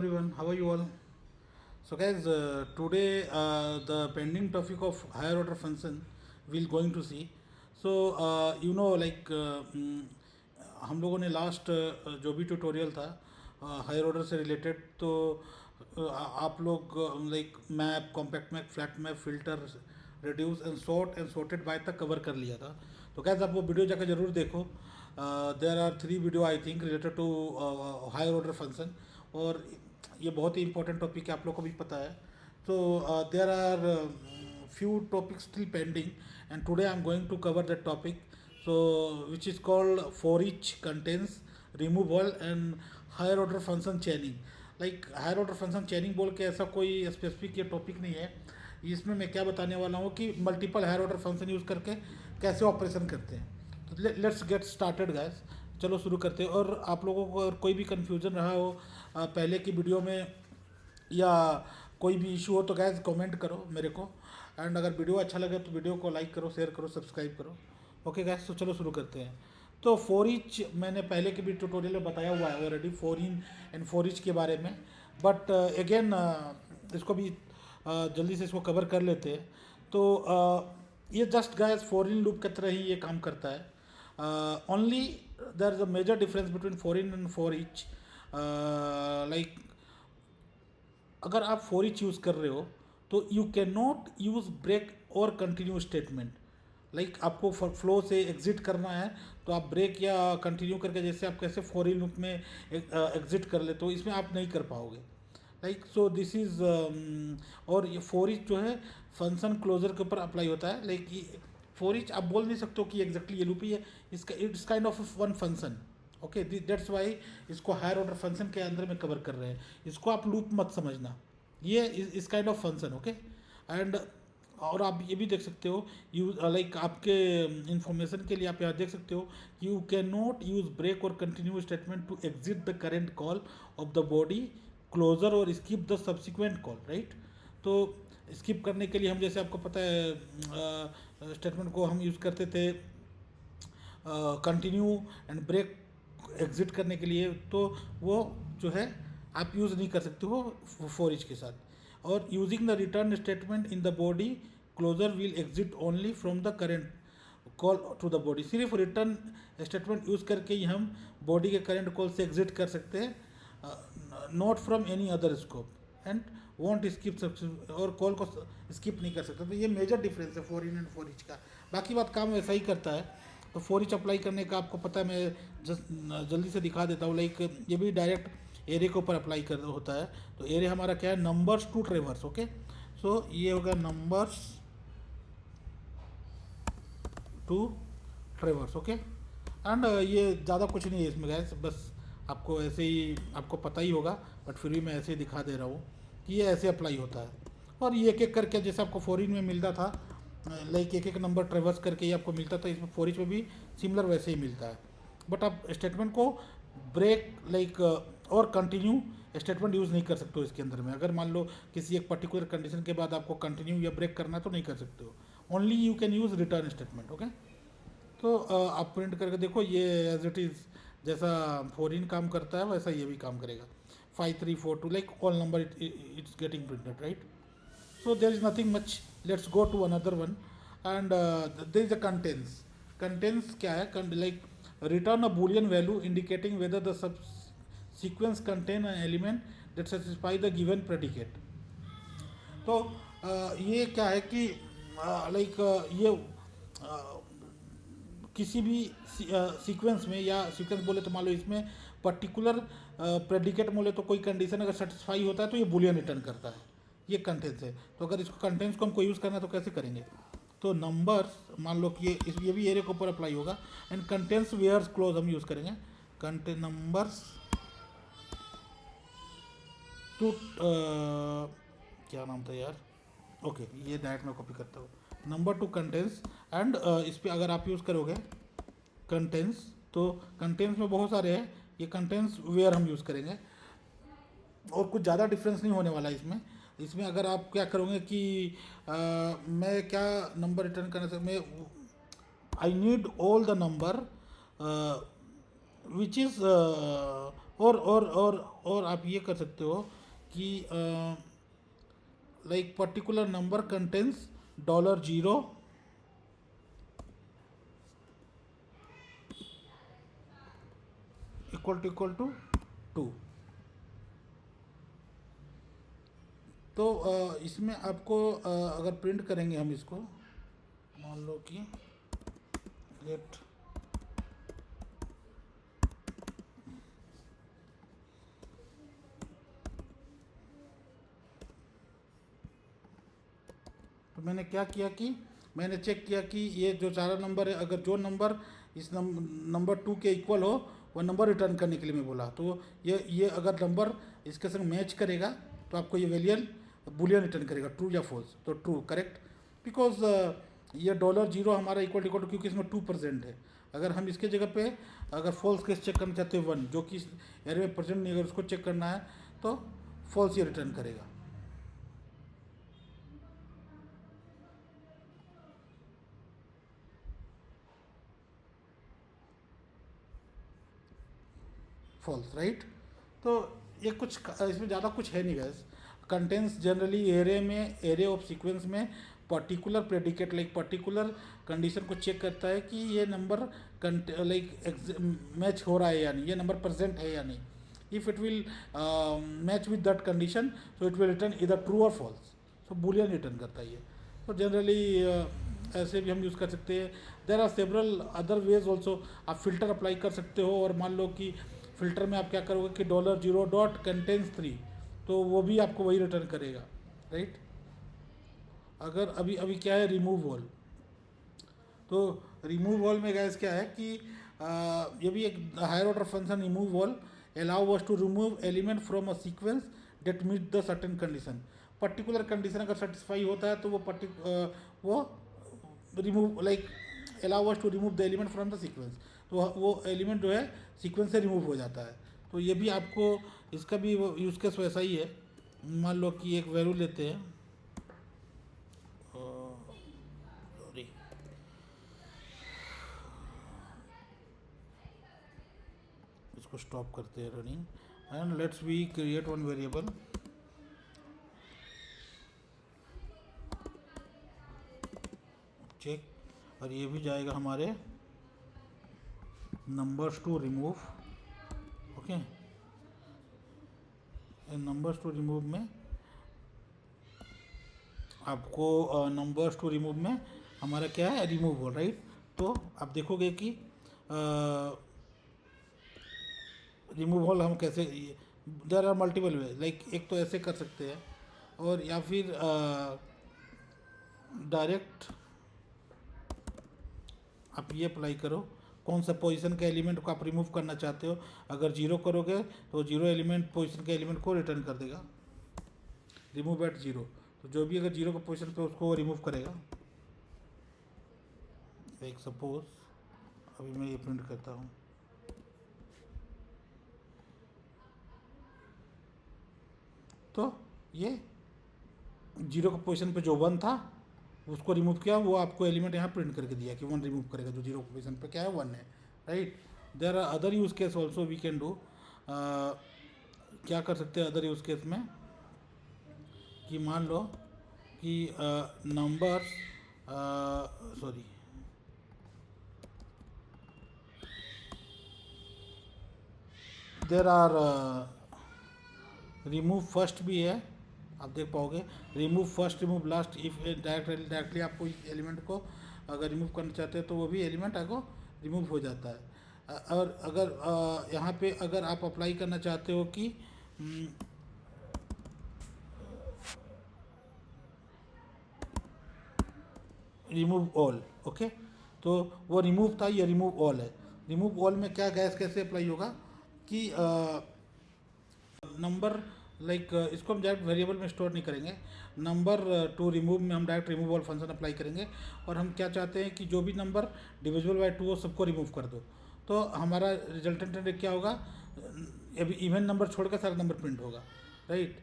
Everyone, how are you all? So guys, today the pending topic of higher order function we'll going to see. So हम लोगों ने last जो भी tutorial था higher order से related, तो आप लोग like map, compact map, flat map, filter, reduce and sorted by तक कवर कर लिया था। तो गैस आप वो वीडियो जाकर जरूर देखो। There are 3 video I think related to higher order function, और ये बहुत ही इंपॉर्टेंट टॉपिक है, आप लोग को भी पता है। तो there are few topics still pending, and today I'm going to cover that topic, so which is called for each contains removal and higher order function chaining. Like higher order function chaining बोल के ऐसा कोई specific ये topic नहीं है। इसमें मैं क्या बताने वाला हूँ कि multiple higher order function use करके कैसे ऑपरेशन करते हैं। तो लेट्स गेट स्टार्टेड गाइस, चलो शुरू करते हैं। और आप लोगों को अगर कोई भी कन्फ्यूज़न रहा हो पहले की वीडियो में, या कोई भी इशू हो, तो गैस कमेंट करो मेरे को। एंड अगर वीडियो अच्छा लगे तो वीडियो को लाइक करो, शेयर करो, सब्सक्राइब करो। ओके गैस, तो चलो शुरू करते हैं। तो फोर ईच मैंने पहले के भी ट्यूटोरियल में बताया हुआ है already, four in and for each के बारे में, बट अगेन इसको भी जल्दी से इसको कवर कर लेते हैं। तो ये just guess for in loop की तरह ही ये काम करता है। Only there is a major difference between for in and for each. Like अगर आप फोर ईच यूज़ कर रहे हो तो you can not use break और कंटिन्यू स्टेटमेंट। लाइक आपको फ्लो से एग्जिट करना है तो आप ब्रेक या कंटिन्यू करके, जैसे आप कैसे फॉर इन लूप में एग्जिट कर ले, तो इसमें आप नहीं कर पाओगे। लाइक सो दिस इज़ और ये फोर ईच जो है फंक्शन क्लोजर के ऊपर अप्लाई होता है। लाइक फोर ईच आप बोल नहीं सकते हो कि एग्जैक्टली ये लूप ही है, इसका it's kind of one function. Okay, that's why इसको हायर ऑर्डर फंक्शन के अंदर में कवर कर रहे हैं। इसको आप लूप मत समझना, ये इस kind of function. Okay, and और आप ये भी देख सकते हो, यू लाइक आपके इंफॉर्मेशन के लिए आप यहाँ देख सकते हो, you can not use break और continue statement to exit the current call of the body closure और skip the subsequent call, right. तो स्किप करने के लिए हम, जैसे आपको पता है, स्टेटमेंट को हम यूज़ करते थे कंटिन्यू एंड ब्रेक एग्जिट करने के लिए, तो वो जो है आप यूज़ नहीं कर सकते हो फोर इच के साथ। और using the return statement in the body closure will exit only from the current call to the body. सिर्फ रिटर्न स्टेटमेंट यूज़ करके ही हम बॉडी के करेंट कॉल से एग्जिट कर सकते हैं, not from any other scope, and want skip और कॉल को स्किप नहीं कर सकते। तो ये मेजर डिफरेंस है four in and four etch का। बाकी बात काम वैसा ही करता है। तो फोर इच अप्लाई करने का आपको पता है, मैं जल्दी से दिखा देता हूँ। लाइक ये भी डायरेक्ट एरे के ऊपर अप्लाई कर होता है। तो एरे हमारा क्या है, numbers to traverse. Okay, so ये होगा numbers to traverse. Okay, and ये ज़्यादा कुछ नहीं है इसमें गैस, बस आपको ऐसे ही आपको पता ही होगा, बट फिर भी मैं ऐसे ही दिखा दे रहा हूँ कि ये ऐसे अप्लाई होता है। और ये एक एक करके, जैसे आपको फोरिन में मिलता था, लाइक एक एक नंबर ट्रेवर्स करके ही आपको मिलता था, इसमें फोर इच में भी सिमिलर वैसे ही मिलता है। बट आप स्टेटमेंट को ब्रेक लाइक और कंटिन्यू स्टेटमेंट यूज़ नहीं कर सकते हो इसके अंदर में। अगर मान लो किसी एक पर्टिकुलर कंडीशन के बाद आपको कंटिन्यू या ब्रेक करना है तो नहीं कर सकते हो, only you can use return statement. Okay, तो आप प्रिंट करके देखो, ये एज इट इज़ जैसा फोरिन काम करता है वैसा ये भी काम करेगा। 5342 like all number it's getting printed, right. So there is nothing much. Let's go to another one, and there is a contains. Contains क्या है, like return a boolean value indicating whether the sequence contain an element that satisfy the given predicate. तो ये क्या है कि like ये किसी भी सीक्वेंस में, या सीक्वेंस बोले तो मान लो इसमें पर्टिकुलर प्रेडिकेट बोले तो कोई कंडीशन अगर सेटिस्फाई होता है तो ये बूलियन रिटर्न करता है। ये कंटेंट्स है। तो अगर इसको कंटेंट्स को हमको यूज़ करना है तो कैसे करेंगे, तो नंबर्स मान लो कि ये भी एरे के ऊपर अप्लाई होगा, एंड कंटेंट्स वेयर्स क्लोज हम यूज़ करेंगे। कंटेंट नंबर्स टू क्या नाम था यार, ओके ये डायरेक्ट मैं कॉपी करता हूँ, नंबर टू कंटेंट्स। एंड इस पर अगर आप यूज़ करोगे कंटेंट्स, तो कंटेंट्स में बहुत सारे हैं, ये कंटेंट्स वेयर हम यूज़ करेंगे, और कुछ ज़्यादा डिफरेंस नहीं होने वाला इसमें। इसमें अगर आप क्या करोगे कि मैं क्या नंबर रिटर्न करना सकता, मैं I need all the number which is और आप ये कर सकते हो कि like particular number contains $0 equal to 2। तो इसमें आपको अगर प्रिंट करेंगे हम इसको, मान लो कि लेट तो मैंने क्या किया कि मैंने चेक किया कि ये जो सारा नंबर है, अगर जो नंबर इस नंबर 2 के इक्वल हो वह नंबर रिटर्न करने के लिए मैं बोला। तो ये अगर नंबर इसके संग मैच करेगा तो आपको ये वैल्यूल बुलियन रिटर्न करेगा, ट्रू या फॉल्स। तो ट्रू करेक्ट, बिकॉज ये $0 हमारा इक्वल टू क्योंकि इसमें 2% है। अगर हम इसके जगह पे अगर फॉल्स केस चेक करना चाहते हैं 1 जो कि इस एरे में प्रेजेंट नहीं, अगर उसको चेक करना है तो फॉल्स ये रिटर्न करेगा। False right. तो ये कुछ इसमें ज़्यादा कुछ है नहीं guess. Contents generally array of sequence में particular predicate like particular condition को चेक करता है कि ये नंबर लाइक मैच हो रहा है या नहीं, ये नंबर प्रेजेंट है या नहीं। If it will match with that condition so it will return इधर ट्रू और फॉल्स। सो बुलियन रिटर्न करता है ये। तो जनरली ऐसे भी हम यूज़ कर सकते हैं। There are several other ways also. आप फिल्टर अप्लाई कर सकते हो और मान लो कि फिल्टर में आप क्या करोगे कि $0 डॉट कंटेंस 3, तो वो भी आपको वही रिटर्न करेगा राइट। अगर अभी क्या है रिमूव ऑल, तो रिमूव ऑल में गैस क्या है कि ये भी एक higher order function remove all allow us to remove element from a sequence that meet the certain condition. Particular condition अगर सेटिस्फाई होता है तो वो remove like allow us to remove the element from the sequence, तो वो element जो है sequence से रिमूव हो जाता है। तो ये भी आपको इसका भी यूज़ केस वैसा ही है। मान लो कि एक वैल्यू लेते हैं, सॉरी इसको स्टॉप करते हैं running and let's we create one variable check, और ये भी जाएगा हमारे numbers to remove. Okay, numbers to remove में आपको नंबर्स टू रिमूव में हमारा क्या है रिमूव हो राइट। तो आप देखोगे कि रिमूव ऑल हम कैसे, there are multiple way, like एक तो ऐसे कर सकते हैं और या फिर डायरेक्ट आप ये अप्लाई करो कौन सा पोजीशन के एलिमेंट को आप रिमूव करना चाहते हो। अगर 0 करोगे तो 0 एलिमेंट पोजीशन के एलिमेंट को रिटर्न कर देगा, रिमूव एट 0। तो जो भी अगर 0 का पोजीशन पे उसको रिमूव करेगा। लाइक सपोज अभी मैं ये प्रिंट करता हूँ, तो ये 0 का पोजीशन पे जो 1 था उसको रिमूव किया, वो आपको एलिमेंट यहाँ प्रिंट करके दिया कि 1 रिमूव करेगा जो 0 पोजीशन पे क्या है 1 है right. There are other use case also we can do. क्या कर सकते हैं अदर यूज केस में कि मान लो कि number sorry there are remove first भी है, आप देख पाओगे remove first remove last. If directly आपको इस एलिमेंट को अगर रिमूव करना चाहते हैं तो वो भी एलिमेंट आपको रिमूव हो जाता है। और अगर यहाँ पे अगर आप अप्लाई करना चाहते हो कि रिमूव ऑल, ओके, तो वो रिमूव था, ये रिमूव ऑल है। रिमूव ऑल में क्या गैस कैसे अप्लाई होगा कि नंबर लाइक इसको हम डायरेक्ट वेरिएबल में स्टोर नहीं करेंगे। नंबर टू रिमूव में हम direct remove all function apply करेंगे और हम क्या चाहते हैं कि जो भी नंबर डिविजिबल बाय 2 हो सबको रिमूव कर दो। तो हमारा रिजल्टेंट रेट क्या होगा, इवन नंबर छोड़कर सारा नंबर प्रिंट होगा राइट।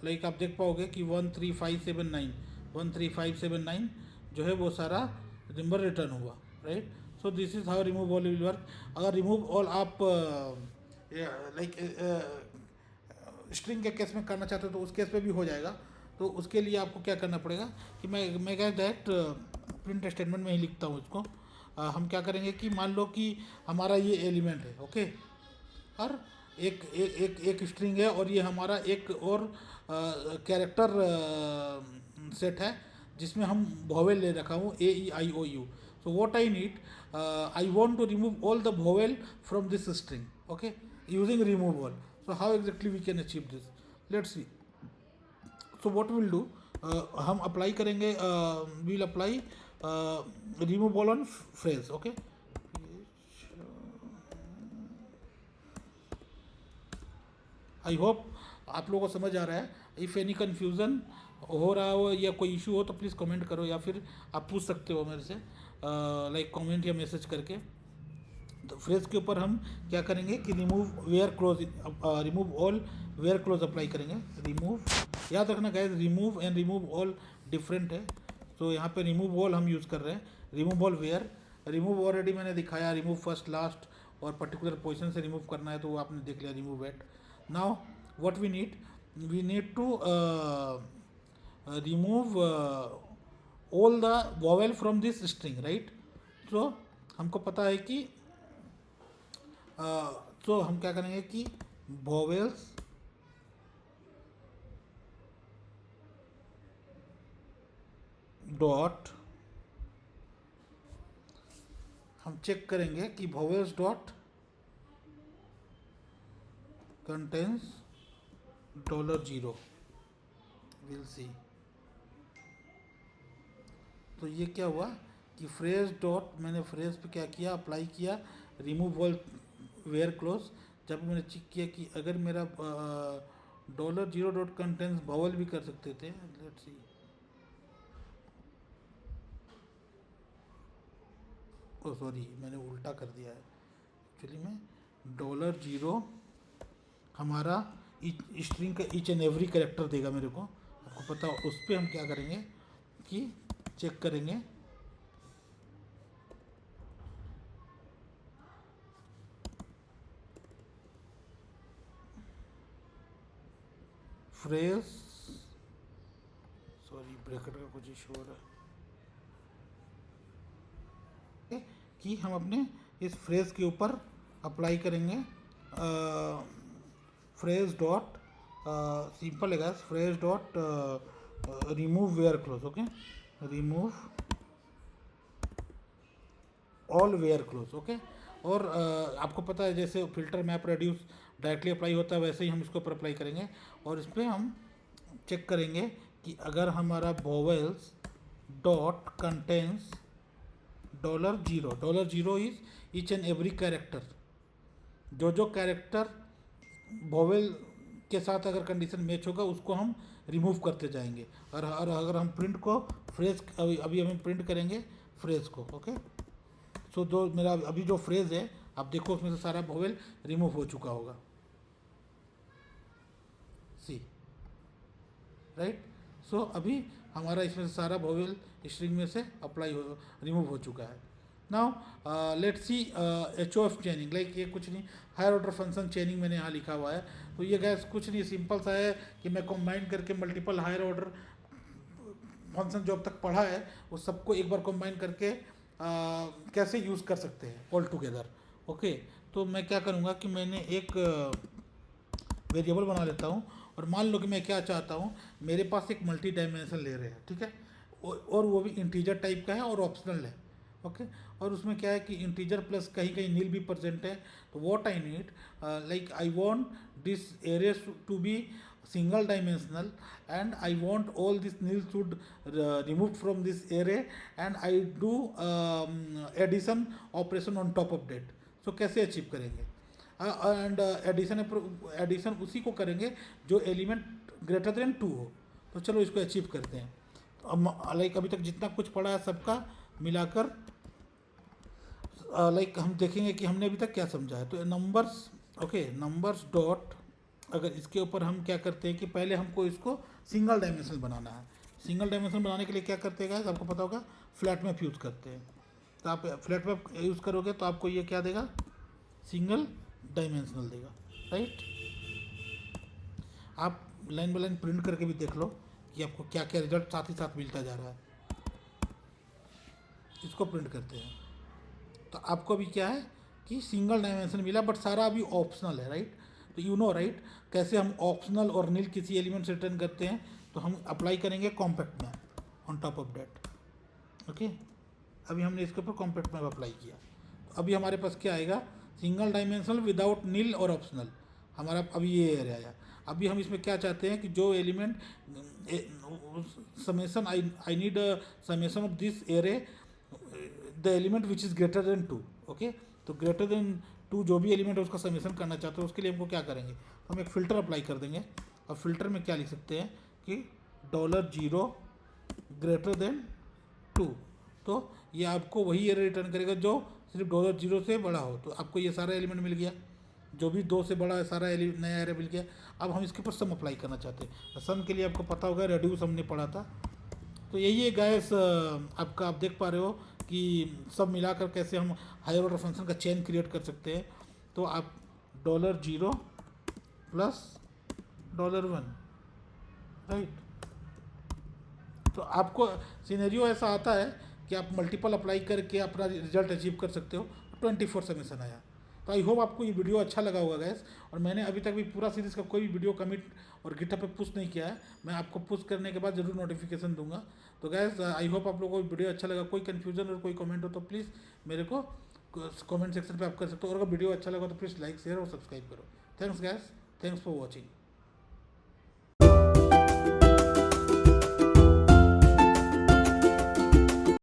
लाइक आप देख पाओगे कि 13579 जो है वो सारा नंबर रिटर्न हुआ right. So this is how remove all will work. अगर रिमूव ऑल आप लाइक स्ट्रिंग के केस में करना चाहते हो तो उस केस पे भी हो जाएगा। तो उसके लिए आपको क्या करना पड़ेगा कि मैं क्या डायरेक्ट प्रिंट स्टेटमेंट में ही लिखता हूँ इसको। हम क्या करेंगे कि मान लो कि हमारा ये एलिमेंट है, ओके, और एक स्ट्रिंग है और ये हमारा एक और कैरेक्टर सेट है जिसमें हम वोवेल ले रखा हूँ AEIOU। So what I need, I want to remove all the vowel from this string, okay, using remove all. So how exactly we can achieve this, let's see. So what will do, हम apply करेंगे, we'll apply remove all on phrase, okay. I hope आप लोगों को समझ आ रहा है। If any confusion हो रहा हो या कोई इशू हो तो प्लीज़ कमेंट करो, या फिर आप पूछ सकते हो मेरे से लाइक कमेंट या मैसेज करके। तो फ्रेज के ऊपर हम क्या करेंगे कि remove where clause, remove all where clause apply करेंगे। रिमूव, याद रखना guys, remove and remove all different है। तो यहाँ पे रिमूव ऑल हम यूज़ कर रहे हैं, remove all where. Remove already मैंने दिखाया, रिमूव फर्स्ट लास्ट और पर्टिकुलर पोजीशन से रिमूव करना है तो वो आपने देख लिया, remove at. Now what we need to remove all the vowel from this string, right. तो हमको पता है कि तो हम क्या करेंगे कि वोवेल्स डॉट, हम चेक करेंगे कि vowels dot contains $0, will see. तो ये क्या हुआ कि फ्रेज डॉट, मैंने फ्रेज पे क्या किया, अप्लाई किया रिमूव ऑल वेयर क्लोज। जब मैंने चेक किया कि अगर मेरा $0 डॉट कंटेंस बाउल भी कर सकते थे, लेट्स सी, ओ सॉरी मैंने उल्टा कर दिया है एक्चुअली में। $0 हमारा स्ट्रिंग का ईच एंड एवरी कैरेक्टर देगा मेरे को, आपको पता। उस पर हम क्या करेंगे कि चेक करेंगे फ्रेज, सॉरी ब्रैकेट का कुछ इशू हो रहा है, कि हम अपने इस फ्रेज के ऊपर अप्लाई करेंगे फ्रेज डॉट, सिंपल है, phrase dot remove where clause, okay, remove all where clause, okay. और आपको पता है जैसे filter map reduce directly apply होता है, वैसे ही हम इसको ऊपर अप्लाई करेंगे। और इस पर हम चेक करेंगे कि अगर हमारा vowels dot contains $0 is each and every character, जो कैरेक्टर वोवेल के साथ अगर कंडीशन मैच होगा उसको हम रिमूव करते जाएंगे। और अगर हम प्रिंट को फ्रेज, अभी हम प्रिंट करेंगे फ्रेज को, ओके। सो जो मेरा अभी जो फ्रेज है आप देखो उसमें से सारा वोवेल रिमूव हो चुका होगा, सी, राइट। सो अभी हमारा इसमें से सारा वोवेल स्ट्रिंग में से अप्लाई हो, रिमूव हो चुका है। Now let's see HOF चेनिंग, like ये कुछ नहीं, हायर ऑर्डर फंक्शन चेनिंग मैंने यहाँ लिखा हुआ है। तो ये गैस कुछ नहीं, सिंपल सा है कि मैं कंबाइन करके मल्टीपल हायर ऑर्डर फंक्शन जो अब तक पढ़ा है उस सबको एक बार कंबाइन करके कैसे यूज़ कर सकते हैं ऑल टुगेदर, ओके। तो मैं क्या करूँगा कि मैंने एक वेरिएबल बना लेता हूँ और मान लो कि मैं क्या चाहता हूँ, मेरे पास एक मल्टी डायमेंशन ले रहे हैं, ठीक है, और वो भी इंटीजर टाइप का है और ऑप्शनल है, ओके। और उसमें क्या है कि इंटीजर प्लस कहीं कहीं नील भी प्रेजेंट है। तो what I need, like I want this array to be single dimensional and I want all this nil should removed from this array and I do addition operation on top of that। so कैसे achieve करेंगे, and addition उसी को करेंगे जो element greater than 2 हो। तो चलो इसको अचीव करते हैं। तो अब लाइक अभी तक जितना कुछ पढ़ा है सबका मिलाकर लाइक हम देखेंगे कि हमने अभी तक क्या समझा है। तो नंबर्स, ओके, नंबर्स डॉट, अगर इसके ऊपर हम क्या करते हैं कि पहले हमको इसको सिंगल डायमेंशनल बनाना है। सिंगल डायमेंशनल बनाने के लिए क्या करते हैं, आपको पता होगा फ्लैट मैप यूज़ करते हैं। तो आप फ्लैट मैप यूज़ करोगे तो आपको ये क्या देगा, सिंगल डायमेंशनल देगा। राइट। आप लाइन बाय लाइन प्रिंट करके भी देख लो कि आपको क्या क्या रिजल्ट साथ ही साथ मिलता जा रहा है। इसको प्रिंट करते हैं तो आपको अभी क्या है कि सिंगल डायमेंशन मिला, बट सारा अभी ऑप्शनल है, राइट। तो यू नो राइट कैसे हम ऑप्शनल और नील किसी एलिमेंट से रिटर्न करते हैं। तो हम अप्लाई करेंगे compact map on top of that. Okay, अभी हमने इसके ऊपर कॉम्पैक्ट मैप अप्लाई किया, तो अभी हमारे पास क्या आएगा, सिंगल डायमेंशनल विदाउट नील और ऑप्शनल। हमारा अभी ये एरिया आया। अभी हम इसमें क्या चाहते हैं कि जो element summation I need summation of this array the element which is greater than 2। Okay, तो ग्रेटर देन 2 जो भी एलिमेंट है उसका समेशन करना चाहते हो, उसके लिए हमको क्या करेंगे, तो हम एक फ़िल्टर अप्लाई कर देंगे। और फिल्टर में क्या लिख सकते हैं कि $0 ग्रेटर देन 2। तो ये आपको वही एरे रिटर्न करेगा जो सिर्फ $0 से बड़ा हो। तो आपको ये सारा एलिमेंट मिल गया, जो भी 2 से बड़ा है सारा नया एरे मिल गया। अब हम इसके ऊपर सम अप्लाई करना चाहते हैं। सम के लिए आपको पता होगा रेड्यूस हमने पढ़ा था। तो यही है गाइस, आपका आप देख पा रहे हो कि सब मिलाकर कैसे हम हायर ऑर्डर फंक्शन का चेन क्रिएट कर सकते हैं। तो आप $0 प्लस $1, राइट। तो आपको सिनेरियो ऐसा आता है कि आप मल्टीपल अप्लाई करके अपना रिजल्ट अचीव कर सकते हो। 24 समेसन आया। तो आई होप आपको ये वीडियो अच्छा लगा होगा गैस। और मैंने अभी तक भी पूरा सीरीज़ का कोई भी वीडियो कमिट और गिटहब पे पुश नहीं किया है। मैं आपको पुश करने के बाद ज़रूर नोटिफिकेशन दूंगा। तो गैस आई होप आप लोगों को वीडियो अच्छा लगा। कोई कन्फ्यूजन और कोई कमेंट हो तो प्लीज़ मेरे को कमेंट सेक्शन पे आप कर सकते हो। और अगर वीडियो अच्छा लगा तो प्लीज़ लाइक शेयर और सब्सक्राइब करो। Thanks gas, thanks for watching.